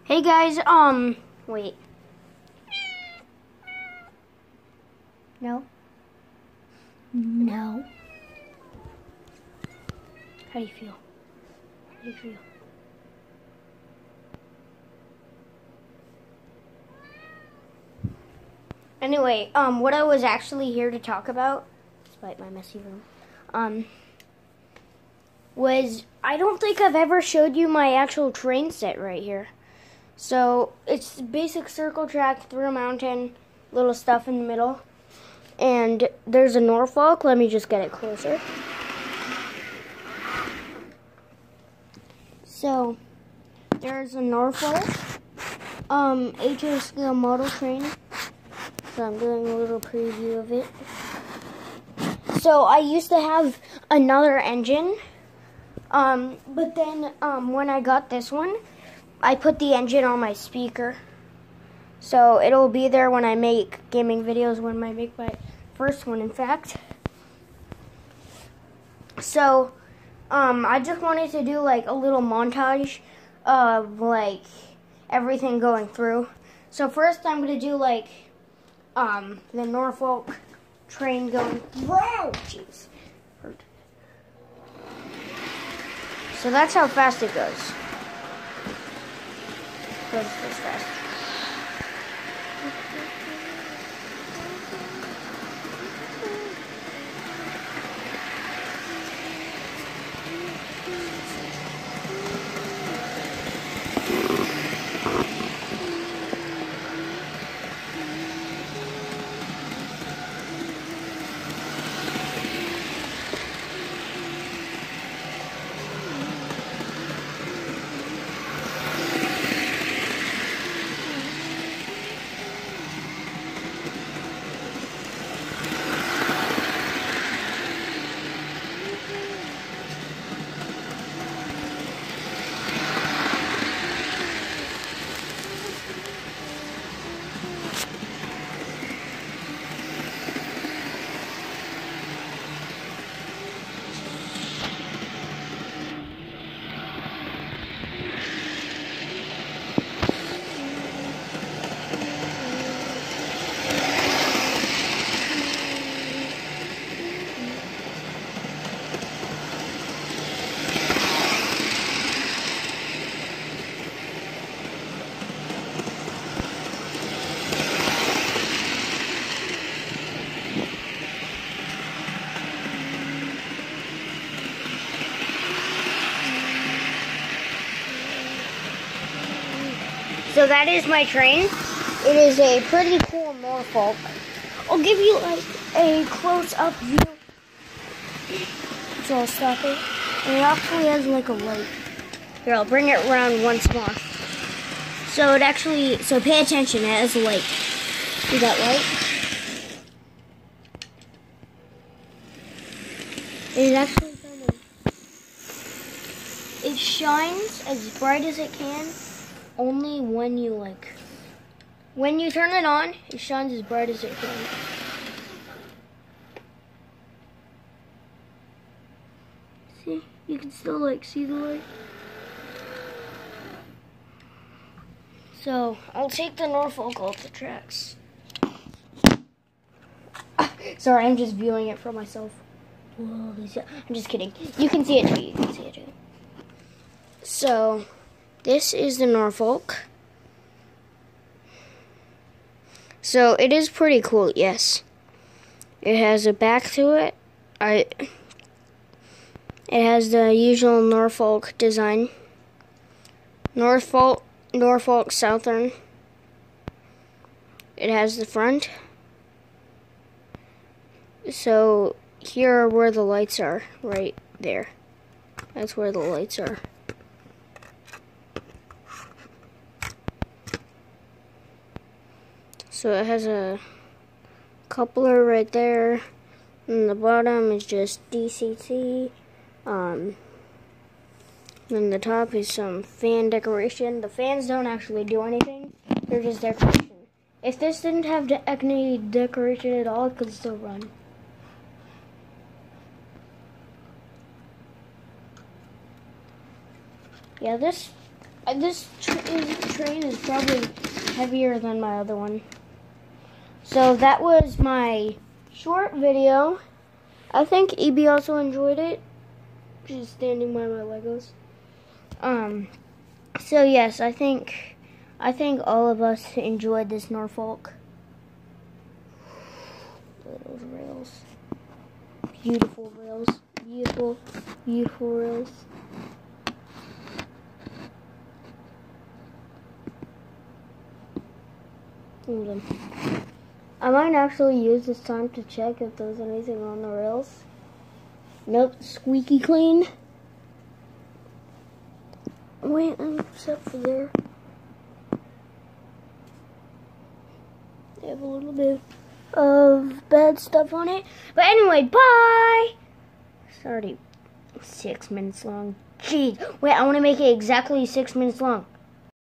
Hey guys, wait. No? No. How do you feel? How do you feel? Anyway, what I was actually here to talk about, despite my messy room, was I don't think I've ever showed you my actual train set right here. So, it's basic circle track through a mountain, little stuff in the middle. And there's a Norfolk. Let me just get it closer. So, there's a Norfolk HO scale model train. So I'm doing a little preview of it. So I used to have another engine, but then when I got this one, I put the engine on my speaker. So it'll be there when I make gaming videos, when I make my first one, in fact. So I just wanted to do like a little montage of like everything going through. So first I'm going to do like the Norfolk train going. Whoa, jeez. So that's how fast it goes. Goes this fast. So that is my train. It is a pretty cool Norfolk. I'll give you like a close-up view. So I'll stop it. And it actually has like a light. Here, I'll bring it around once more. So it actually, so pay attention, it has a light. See that light? It actually kind of, it shines as bright as it can. Only when you when you turn it on, it shines as bright as it can. See, you can still see the light. So, I'll take the Norfolk off the tracks. Sorry, I'm just viewing it for myself. Whoa, I'm just kidding. You can see it too, you can see it too. So, this is the Norfolk. So it is pretty cool, yes. It has a back to it. It has the usual Norfolk design. Norfolk Southern. It has the front. So here are where the lights are, right there. That's where the lights are. So it has a coupler right there, and the bottom is just DCT. Then the top is some fan decoration. The fans don't actually do anything; they're just decoration. If this didn't have any decoration at all, it could still run. Yeah, this This train is probably heavier than my other one. So that was my short video. I think EB also enjoyed it. She's standing by my Legos. So yes, I think all of us enjoyed this Norfolk. Look at those rails. Beautiful rails. Beautiful, beautiful rails. Hold on. I might actually use this time to check if there's anything on the rails. Nope, squeaky clean. Wait, except for there. They have a little bit of bad stuff on it. But anyway, bye! It's already 6 minutes long. Jeez. Wait, I want to make it exactly 6 minutes long.